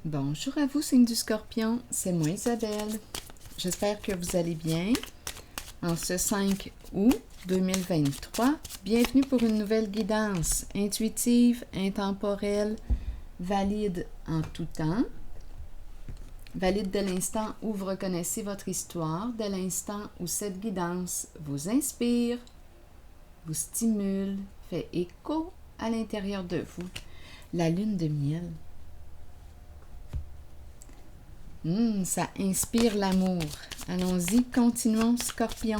Bonjour à vous, signe du Scorpion, c'est moi Isabelle. J'espère que vous allez bien. En ce 5 août 2023, bienvenue pour une nouvelle guidance intuitive, intemporelle, valide en tout temps. Valide dès l'instant où vous reconnaissez votre histoire, dès l'instant où cette guidance vous inspire, vous stimule, fait écho à l'intérieur de vous. La lune de miel. Ça inspire l'amour. Allons-y, continuons, Scorpion.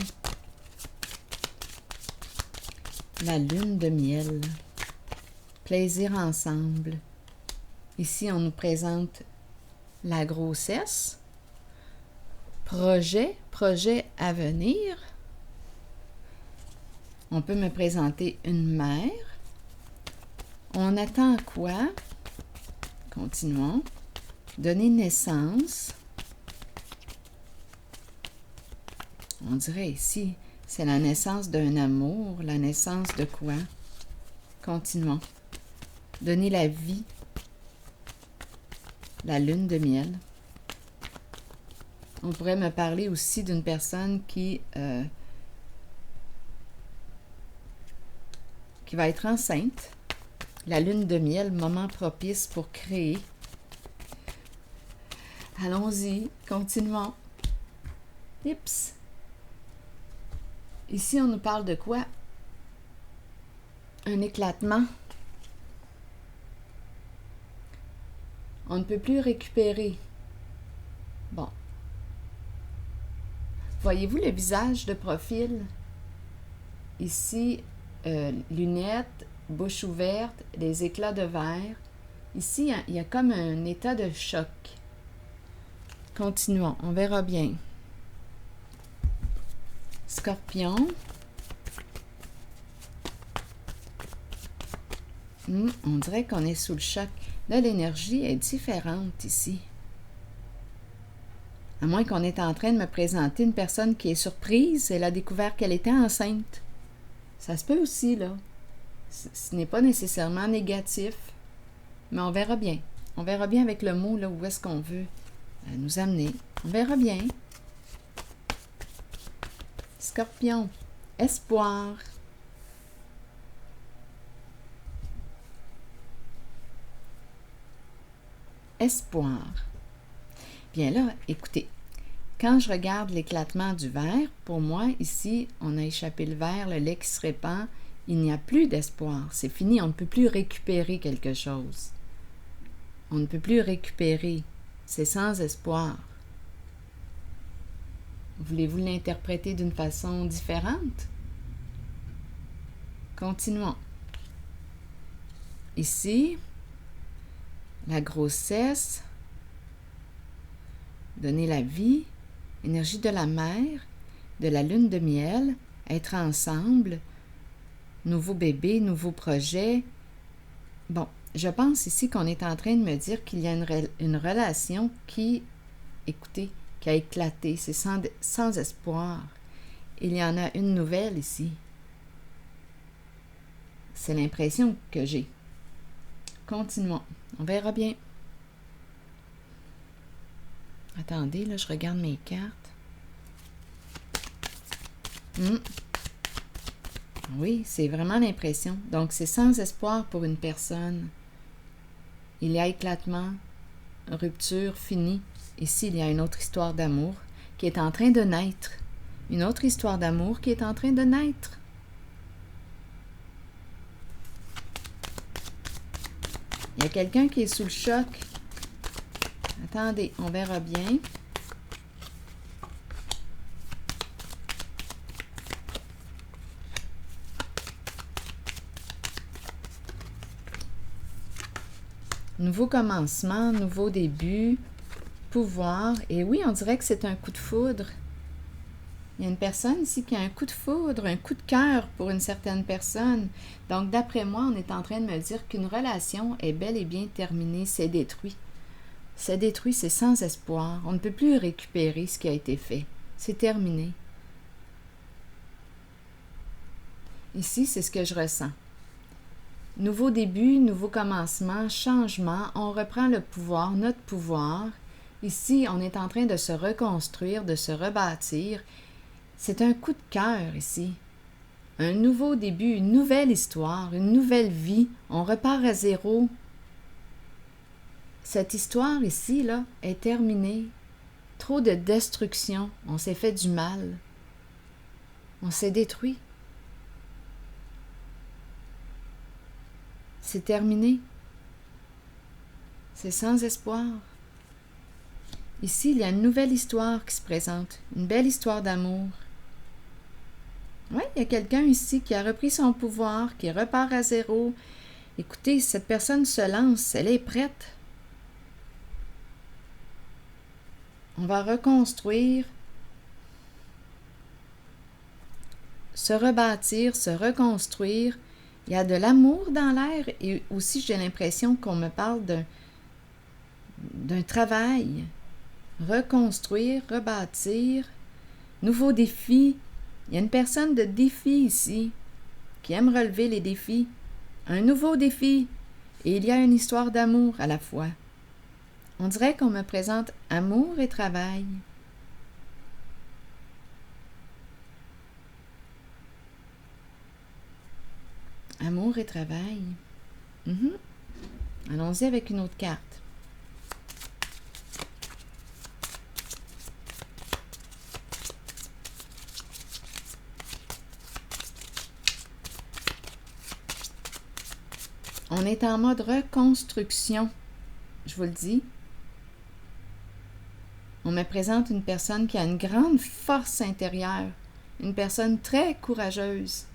La lune de miel. Plaisir ensemble. Ici, on nous présente la grossesse. Projet à venir. On peut me présenter une mère. On attend quoi? Continuons. Donner naissance. On dirait ici, c'est la naissance d'un amour, la naissance de quoi? Continuons. Donner la vie. La lune de miel. On pourrait me parler aussi d'une personne qui va être enceinte. La lune de miel, moment propice pour créer. Allons-y, continuons. Tips. Ici, on nous parle de quoi? Un éclatement. On ne peut plus récupérer. Bon. Voyez-vous le visage de profil? Ici, lunettes, bouche ouverte, des éclats de verre. Ici, il y a comme un état de choc. Continuons, on verra bien. Scorpion. On dirait qu'on est sous le choc. Là, l'énergie est différente ici. À moins qu'on est en train de me présenter une personne qui est surprise, elle a découvert qu'elle était enceinte. Ça se peut aussi, là. Ce n'est pas nécessairement négatif, mais on verra bien. On verra bien avec le mot, là, où est-ce qu'on veut nous amener. On verra bien. Scorpion, espoir. Espoir. Bien là, écoutez, quand je regarde l'éclatement du verre, pour moi, ici, on a échappé le verre, le lait qui se répand, il n'y a plus d'espoir. C'est fini, on ne peut plus récupérer quelque chose. On ne peut plus récupérer. C'est sans espoir. Voulez-vous l'interpréter d'une façon différente? Continuons. Ici, la grossesse, donner la vie, énergie de la mère, de la lune de miel, être ensemble, nouveau bébé, nouveau projet. Bon, je pense ici qu'on est en train de me dire qu'il y a une relation qui, écoutez, qui a éclaté, c'est sans espoir. Il y en a une nouvelle ici. C'est l'impression que j'ai. Continuons. On verra bien. Attendez, là, je regarde mes cartes. Oui, c'est vraiment l'impression. Donc, c'est sans espoir pour une personne. Il y a éclatement, rupture, fini. Ici, il y a une autre histoire d'amour qui est en train de naître. Une autre histoire d'amour qui est en train de naître. Il y a quelqu'un qui est sous le choc. Attendez, on verra bien. Nouveau commencement, nouveau début, pouvoir. Et oui, on dirait que c'est un coup de foudre. Il y a une personne ici qui a un coup de foudre, un coup de cœur pour une certaine personne. Donc, d'après moi, on est en train de me dire qu'une relation est bel et bien terminée, c'est détruit. C'est détruit, c'est sans espoir. On ne peut plus récupérer ce qui a été fait. C'est terminé. Ici, c'est ce que je ressens. Nouveau début, nouveau commencement, changement, on reprend le pouvoir, notre pouvoir. Ici, on est en train de se reconstruire, de se rebâtir. C'est un coup de cœur ici. Un nouveau début, une nouvelle histoire, une nouvelle vie. On repart à zéro. Cette histoire ici, là, est terminée. Trop de destruction. On s'est fait du mal. On s'est détruit. C'est terminé. C'est sans espoir. Ici, il y a une nouvelle histoire qui se présente. Une belle histoire d'amour. Oui, il y a quelqu'un ici qui a repris son pouvoir, qui repart à zéro. Écoutez, cette personne se lance, elle est prête. On va reconstruire, se rebâtir, se reconstruire. Il y a de l'amour dans l'air et aussi j'ai l'impression qu'on me parle d'un travail. Reconstruire, rebâtir, nouveau défi. Il y a une personne de défi ici qui aime relever les défis. Un nouveau défi. Et il y a une histoire d'amour à la fois. On dirait qu'on me présente amour et travail. Amour et travail. Allons-y avec une autre carte. On est en mode reconstruction, je vous le dis. On me présente une personne qui a une grande force intérieure, une personne très courageuse.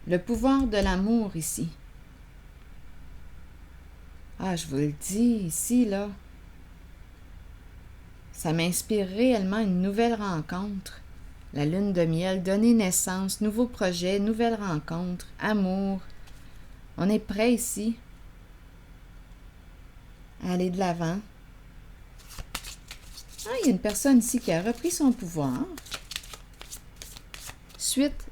Le pouvoir de l'amour ici. Ah, je vous le dis, ici, là, ça m'inspire réellement une nouvelle rencontre. La lune de miel, donner naissance, nouveau projet, nouvelle rencontre, amour. On est prêt ici à aller de l'avant. Ah, il y a une personne ici qui a repris son pouvoir. Suite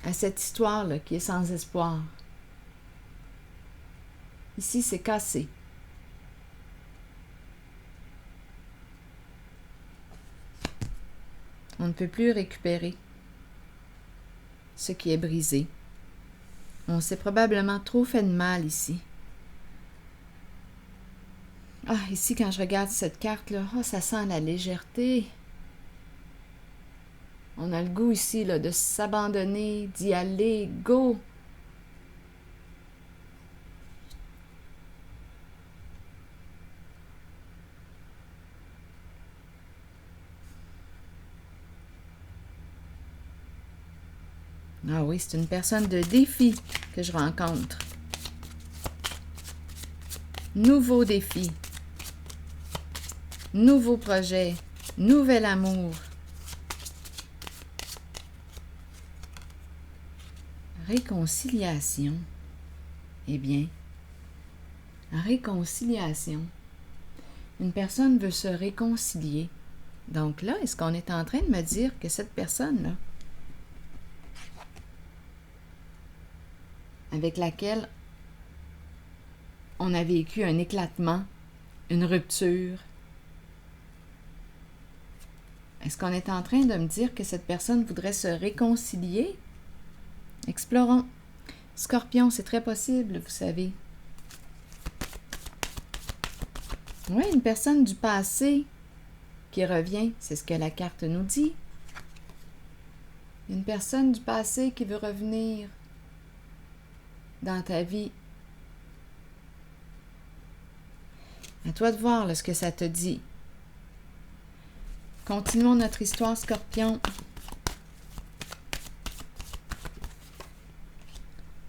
à cette histoire-là qui est sans espoir. Ici, c'est cassé. On ne peut plus récupérer ce qui est brisé. On s'est probablement trop fait de mal ici. Ah, ici, quand je regarde cette carte-là, oh, ça sent la légèreté. On a le goût ici là, de s'abandonner, d'y aller, go! Ah oui, c'est une personne de défi que je rencontre. Nouveau défi. Nouveau projet. Nouvel amour. Réconciliation. Eh bien, réconciliation. Une personne veut se réconcilier. Donc là, est-ce qu'on est en train de me dire que cette personne-là, avec laquelle on a vécu un éclatement, une rupture, est-ce qu'on est en train de me dire que cette personne voudrait se réconcilier? Explorons. Scorpion, c'est très possible, vous savez. Oui, une personne du passé qui revient, c'est ce que la carte nous dit. Une personne du passé qui veut revenir dans ta vie. À toi de voir là, ce que ça te dit. Continuons notre histoire, Scorpion.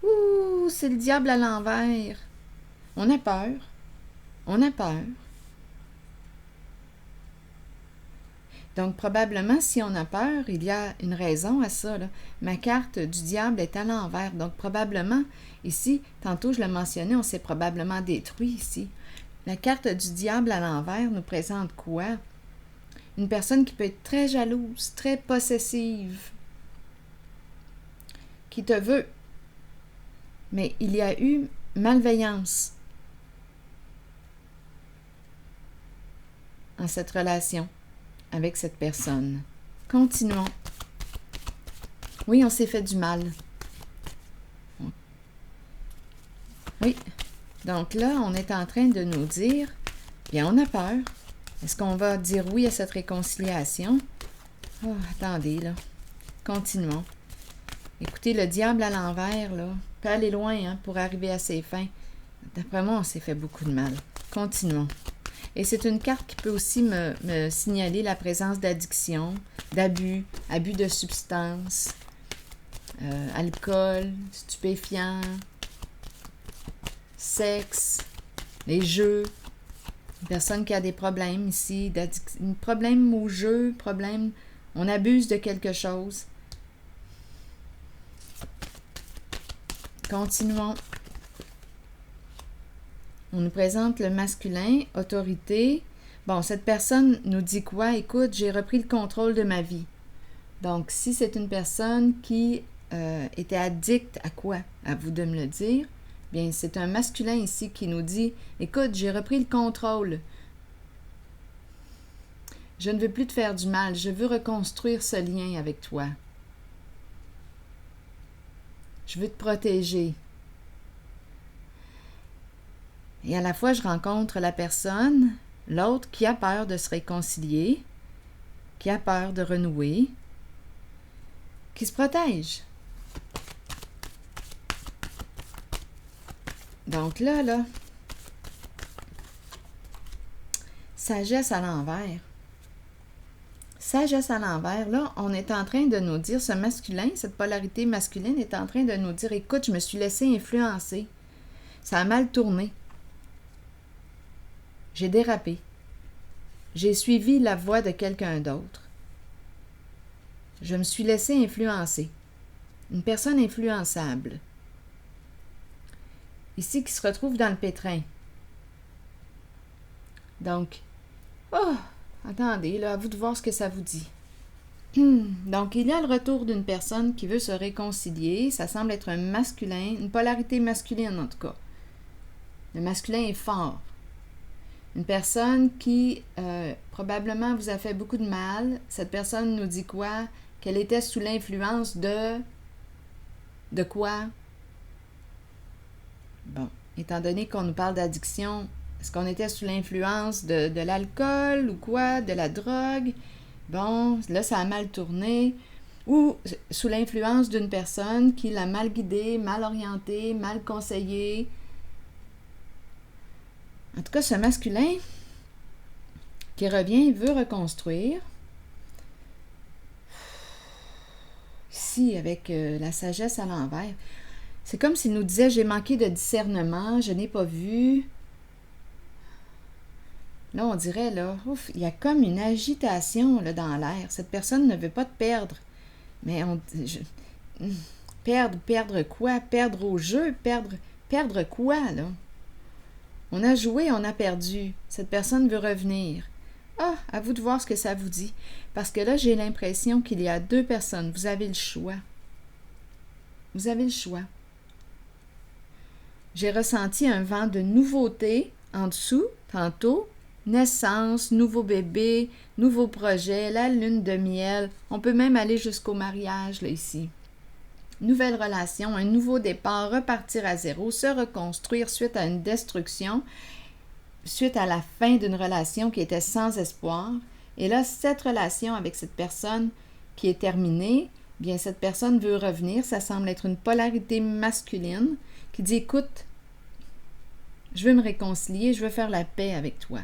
Ouh, c'est le diable à l'envers. On a peur. On a peur. Donc, probablement, si on a peur, il y a une raison à ça, là. Ma carte du diable est à l'envers. Donc, probablement, ici, tantôt je l'ai mentionné, on s'est probablement détruit ici. La carte du diable à l'envers nous présente quoi? Une personne qui peut être très jalouse, très possessive. qui te veut. Mais il y a eu malveillance en cette relation avec cette personne. Continuons. Oui, on s'est fait du mal. Oui. Donc là, on est en train de nous dire, bien, on a peur. Est-ce qu'on va dire oui à cette réconciliation? Oh, attendez, là. Continuons. Écoutez, le diable à l'envers, là, peut aller loin hein, pour arriver à ses fins. D'après moi, on s'est fait beaucoup de mal. Continuons. Et c'est une carte qui peut aussi me signaler la présence d'addiction, d'abus, abus de substances, alcool, stupéfiants, sexe, les jeux. Une personne qui a des problèmes ici, problème au jeu, problème, on abuse de quelque chose. Continuons. On nous présente le masculin, autorité. Bon, cette personne nous dit quoi? Écoute, j'ai repris le contrôle de ma vie. Donc, si c'est une personne qui était addicte à quoi? À vous de me le dire. Bien, c'est un masculin ici qui nous dit, écoute, j'ai repris le contrôle. Je ne veux plus te faire du mal. Je veux reconstruire ce lien avec toi. Je veux te protéger. Et à la fois, je rencontre la personne, l'autre qui a peur de se réconcilier, qui a peur de renouer, qui se protège. Donc là, sagesse à l'envers. Sagesse à l'envers, là, on est en train de nous dire, ce masculin, cette polarité masculine est en train de nous dire, écoute, je me suis laissé influencer. Ça a mal tourné. J'ai dérapé. J'ai suivi la voie de quelqu'un d'autre. Je me suis laissé influencer. Une personne influençable. Ici, qui se retrouve dans le pétrin. Donc, attendez, là, à vous de voir ce que ça vous dit. Donc, il y a le retour d'une personne qui veut se réconcilier. Ça semble être un masculin, une polarité masculine en tout cas. Le masculin est fort. Une personne qui probablement vous a fait beaucoup de mal. Cette personne nous dit quoi? Qu'elle était sous l'influence de quoi? Bon, étant donné qu'on nous parle d'addiction, est-ce qu'on était sous l'influence de l'alcool ou quoi? De la drogue? Bon, là, ça a mal tourné. Ou sous l'influence d'une personne qui l'a mal guidée, mal orientée, mal conseillée. En tout cas, ce masculin qui revient, il veut reconstruire. Ici, avec la sagesse à l'envers. C'est comme s'il nous disait, j'ai manqué de discernement, je n'ai pas vu. Là, on dirait, là, ouf, il y a comme une agitation là, dans l'air. Cette personne ne veut pas te perdre. Mais perdre quoi? Perdre au jeu? Perdre quoi, là? On a joué, on a perdu. Cette personne veut revenir. Ah, à vous de voir ce que ça vous dit. Parce que là, j'ai l'impression qu'il y a deux personnes. Vous avez le choix. Vous avez le choix. J'ai ressenti un vent de nouveauté en dessous, tantôt. Naissance, nouveau bébé, nouveau projet, la lune de miel. On peut même aller jusqu'au mariage, là, ici. Nouvelle relation, un nouveau départ, repartir à zéro, se reconstruire suite à une destruction, suite à la fin d'une relation qui était sans espoir. Et là, cette relation avec cette personne qui est terminée, bien, cette personne veut revenir. Ça semble être une polarité masculine qui dit, écoute, je veux me réconcilier, je veux faire la paix avec toi.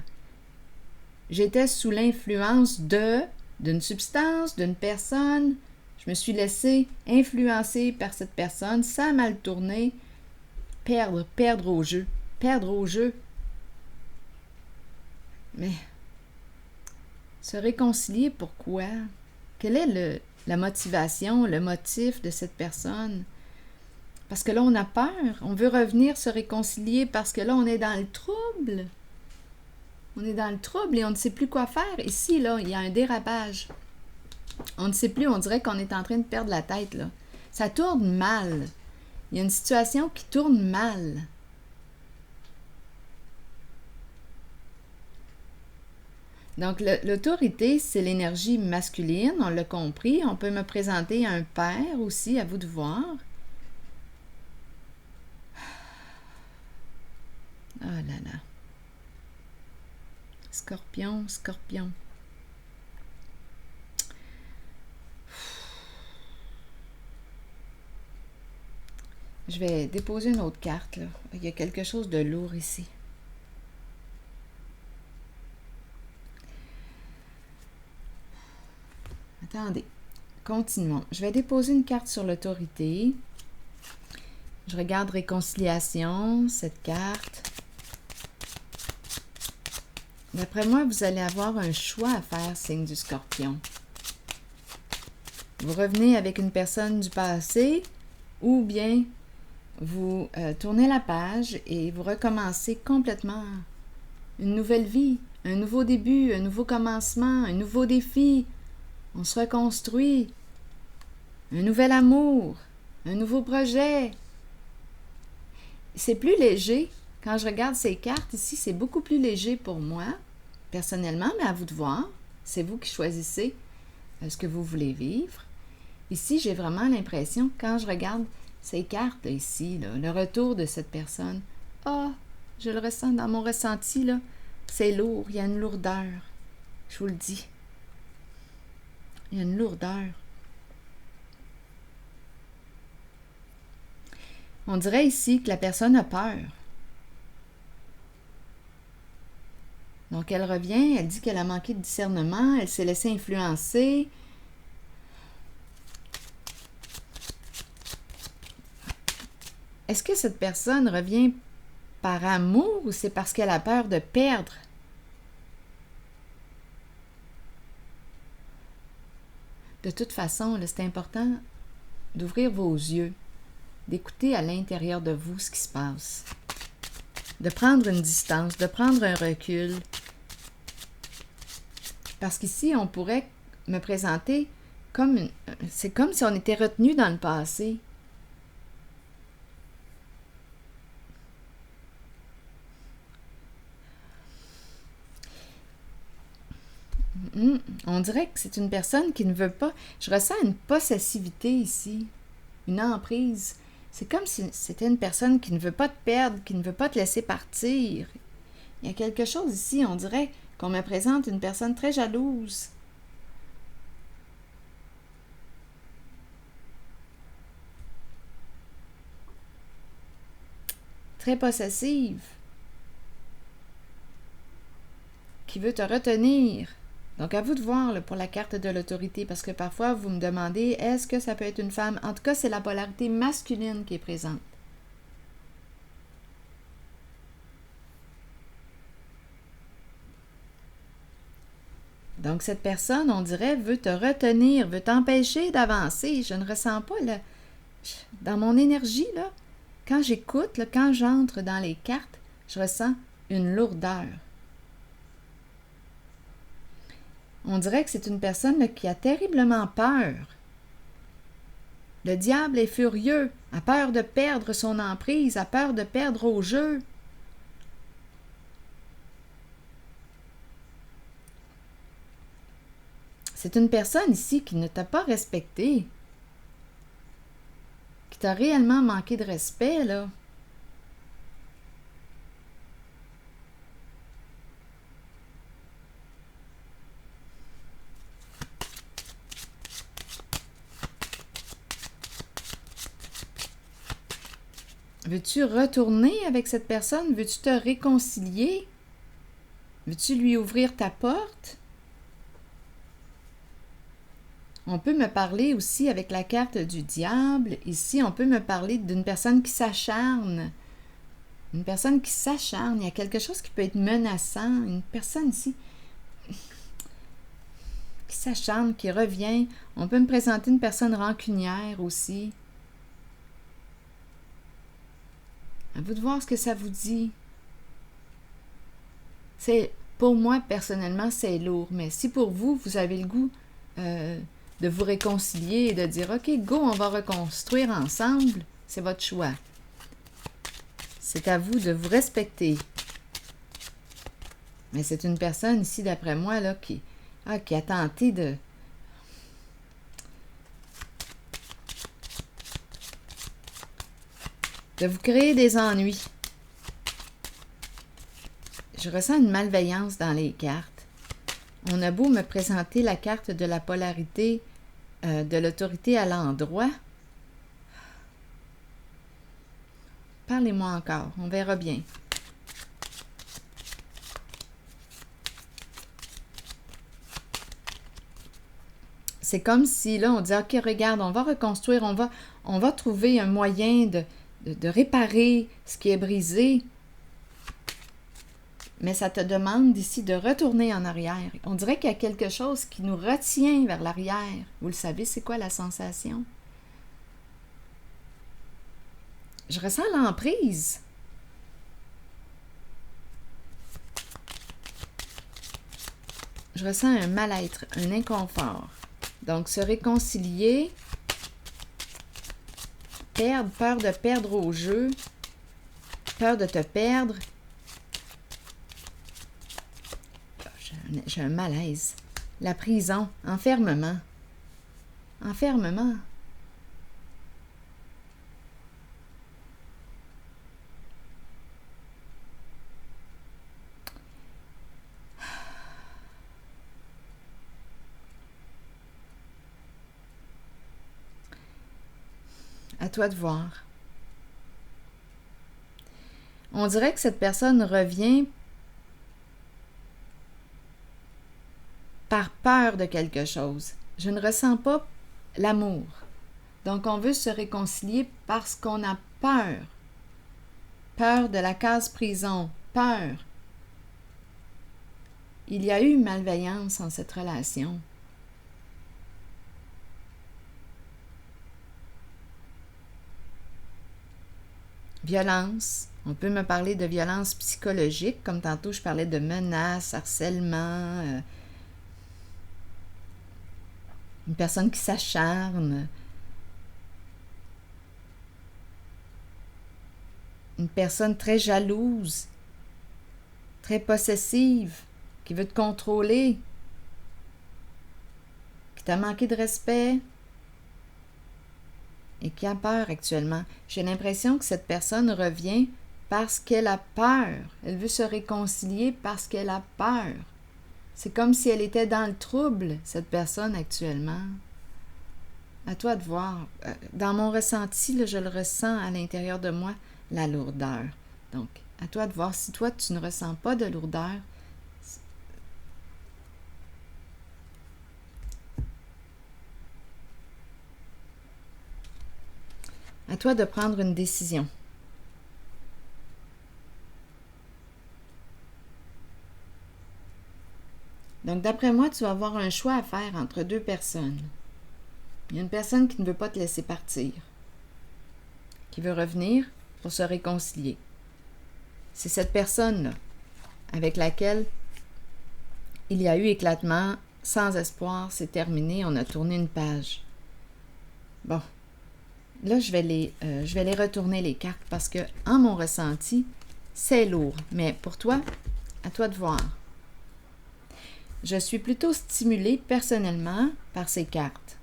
J'étais sous l'influence d'une substance, d'une personne. Je me suis laissée influencer par cette personne. Ça a mal tourné. Perdre au jeu. Perdre au jeu. Mais se réconcilier, pourquoi? Quelle est la motivation, le motif de cette personne? Parce que là, on a peur. On veut revenir se réconcilier parce que là, on est dans le trouble. On est dans le trouble et on ne sait plus quoi faire. Ici, là, il y a un dérapage. On ne sait plus, on dirait qu'on est en train de perdre la tête, là. Ça tourne mal. Il y a une situation qui tourne mal. Donc, l'autorité, c'est l'énergie masculine, on l'a compris. On peut me présenter un père aussi, à vous de voir. Oh là là. Scorpion, Scorpion. Je vais déposer une autre carte, là. Il y a quelque chose de lourd ici. Attendez, continuons. Je vais déposer une carte sur l'autorité. Je regarde réconciliation, cette carte. D'après moi, vous allez avoir un choix à faire, signe du Scorpion. Vous revenez avec une personne du passé ou bien vous tournez la page et vous recommencez complètement une nouvelle vie, un nouveau début, un nouveau commencement, un nouveau défi. On se reconstruit, un nouvel amour, un nouveau projet. C'est plus léger. Quand je regarde ces cartes ici, c'est beaucoup plus léger pour moi, personnellement, mais à vous de voir. C'est vous qui choisissez ce que vous voulez vivre. Ici, j'ai vraiment l'impression, quand je regarde ces cartes ici, là, le retour de cette personne, je le ressens dans mon ressenti, là, c'est lourd, il y a une lourdeur, je vous le dis. Il y a une lourdeur. On dirait ici que la personne a peur. Donc, elle revient, elle dit qu'elle a manqué de discernement, elle s'est laissée influencer. Est-ce que cette personne revient par amour ou c'est parce qu'elle a peur de perdre? De toute façon, c'est important d'ouvrir vos yeux, d'écouter à l'intérieur de vous ce qui se passe, de prendre une distance, de prendre un recul. Parce qu'ici, on pourrait me présenter comme c'est comme si on était retenu dans le passé. On dirait que c'est une personne qui ne veut pas. Je ressens une possessivité ici, une emprise. C'est comme si c'était une personne qui ne veut pas te perdre, qui ne veut pas te laisser partir. Il y a quelque chose ici, on dirait qu'on me présente une personne très jalouse. Très possessive. Qui veut te retenir. Donc, à vous de voir là, pour la carte de l'autorité, parce que parfois, vous me demandez, est-ce que ça peut être une femme? En tout cas, c'est la polarité masculine qui est présente. Donc, cette personne, on dirait, veut te retenir, veut t'empêcher d'avancer. Je ne ressens pas, là, dans mon énergie, là, quand j'écoute, là, quand j'entre dans les cartes, je ressens une lourdeur. On dirait que c'est une personne là, qui a terriblement peur. Le diable est furieux, a peur de perdre son emprise, a peur de perdre au jeu. C'est une personne ici qui ne t'a pas respecté, qui t'a réellement manqué de respect, là. Veux-tu retourner avec cette personne? Veux-tu te réconcilier? Veux-tu lui ouvrir ta porte? On peut me parler aussi avec la carte du diable. Ici, on peut me parler d'une personne qui s'acharne. Une personne qui s'acharne. Il y a quelque chose qui peut être menaçant. Une personne ici qui s'acharne, qui revient. On peut me présenter une personne rancunière aussi. À vous de voir ce que ça vous dit. Pour moi, personnellement, c'est lourd. Mais si pour vous, vous avez le goût de vous réconcilier et de dire « Ok, go, on va reconstruire ensemble », c'est votre choix. C'est à vous de vous respecter. Mais c'est une personne ici, d'après moi, là, qui a tenté de vous créer des ennuis. Je ressens une malveillance dans les cartes. On a beau me présenter la carte de la polarité de l'autorité à l'endroit. Parlez-moi encore, on verra bien. C'est comme si, là, on dit, OK, regarde, on va reconstruire, on va trouver un moyen de réparer ce qui est brisé. Mais ça te demande ici de retourner en arrière. On dirait qu'il y a quelque chose qui nous retient vers l'arrière. Vous le savez, c'est quoi la sensation? Je ressens l'emprise. Je ressens un mal-être, un inconfort. Donc, se réconcilier, peur de perdre au jeu, peur de te perdre. J'ai un malaise. La prison, enfermement. Enfermement. À toi de voir. On dirait que cette personne revient par peur de quelque chose. Je ne ressens pas l'amour. Donc, on veut se réconcilier parce qu'on a peur. Peur de la case prison. Peur. Il y a eu malveillance en cette relation. Violence. On peut me parler de violence psychologique, comme tantôt je parlais de menaces, harcèlement, une personne qui s'acharne, une personne très jalouse, très possessive, qui veut te contrôler, qui t'a manqué de respect et qui a peur actuellement. J'ai l'impression que cette personne revient parce qu'elle a peur. Elle veut se réconcilier parce qu'elle a peur. C'est comme si elle était dans le trouble, cette personne actuellement. À toi de voir. Dans mon ressenti, là, je le ressens à l'intérieur de moi, la lourdeur. Donc, à toi de voir. Si toi, tu ne ressens pas de lourdeur, à toi de prendre une décision. Donc, d'après moi, tu vas avoir un choix à faire entre deux personnes. Il y a une personne qui ne veut pas te laisser partir, qui veut revenir pour se réconcilier. C'est cette personne-là avec laquelle il y a eu éclatement, sans espoir, c'est terminé, on a tourné une page. Bon, là, je vais les retourner les cartes parce que, en mon ressenti, c'est lourd. Mais pour toi, à toi de voir. Je suis plutôt stimulée personnellement par ces cartes.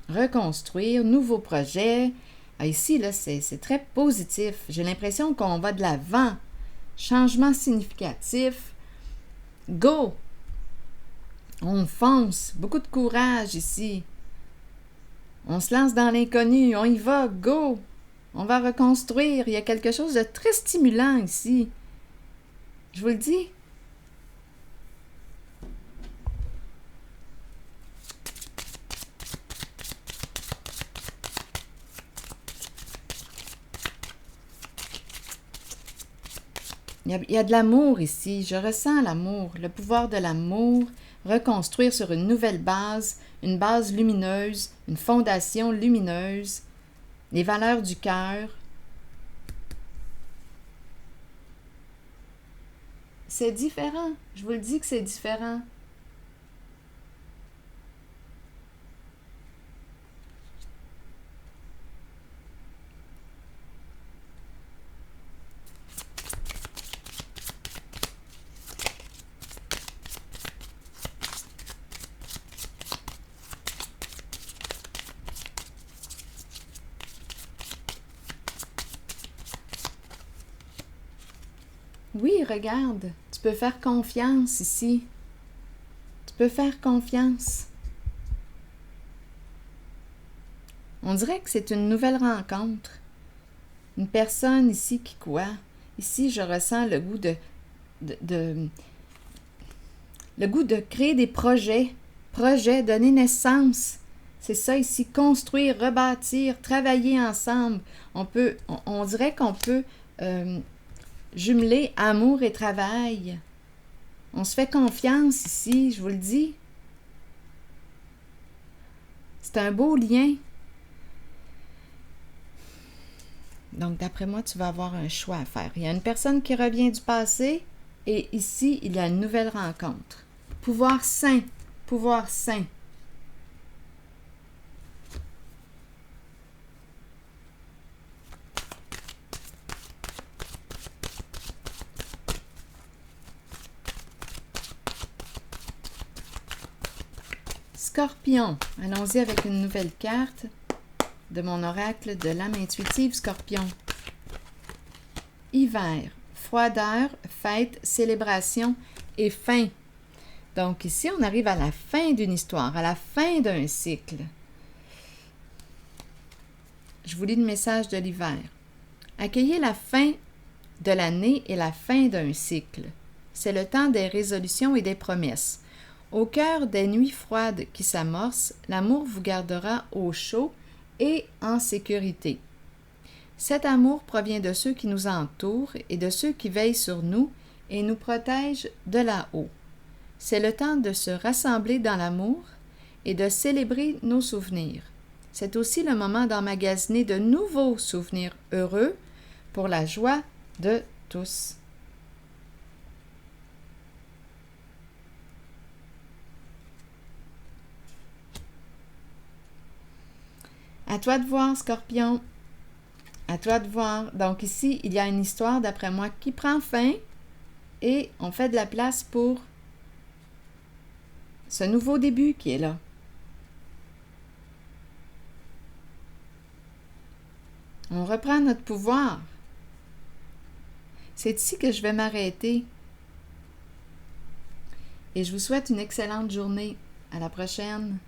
Reconstruire, nouveau projet. Ah, ici, là, c'est très positif. J'ai l'impression qu'on va de l'avant. Changement significatif. Go! On fonce. Beaucoup de courage ici. On se lance dans l'inconnu. On y va. Go! On va reconstruire. Il y a quelque chose de très stimulant ici. Je vous le dis. Il y a de l'amour ici, je ressens l'amour, le pouvoir de l'amour, reconstruire sur une nouvelle base, une base lumineuse, une fondation lumineuse, les valeurs du cœur. C'est différent, je vous le dis que c'est différent. Oui, regarde, tu peux faire confiance ici. Tu peux faire confiance. On dirait que c'est une nouvelle rencontre. Une personne ici qui quoi? Ici, je ressens le goût le goût de créer des projets, donner naissance. C'est ça ici, construire, rebâtir, travailler ensemble. On dirait qu'on peut jumeler amour et travail. On se fait confiance ici, je vous le dis. C'est un beau lien. Donc, d'après moi, tu vas avoir un choix à faire. Il y a une personne qui revient du passé et ici, il y a une nouvelle rencontre. Pouvoir sain. Pouvoir sain. Scorpion. Allons-y avec une nouvelle carte de mon oracle de l'âme intuitive Scorpion. Hiver. Froideur, fête, célébration et fin. Donc ici, on arrive à la fin d'une histoire, à la fin d'un cycle. Je vous lis le message de l'hiver. Accueillez la fin de l'année et la fin d'un cycle. C'est le temps des résolutions et des promesses. Au cœur des nuits froides qui s'amorcent, l'amour vous gardera au chaud et en sécurité. Cet amour provient de ceux qui nous entourent et de ceux qui veillent sur nous et nous protègent de là-haut. C'est le temps de se rassembler dans l'amour et de célébrer nos souvenirs. C'est aussi le moment d'emmagasiner de nouveaux souvenirs heureux pour la joie de tous. À toi de voir, Scorpion. À toi de voir. Donc ici, il y a une histoire, d'après moi, qui prend fin et on fait de la place pour ce nouveau début qui est là. On reprend notre pouvoir. C'est ici que je vais m'arrêter. Et je vous souhaite une excellente journée. À la prochaine.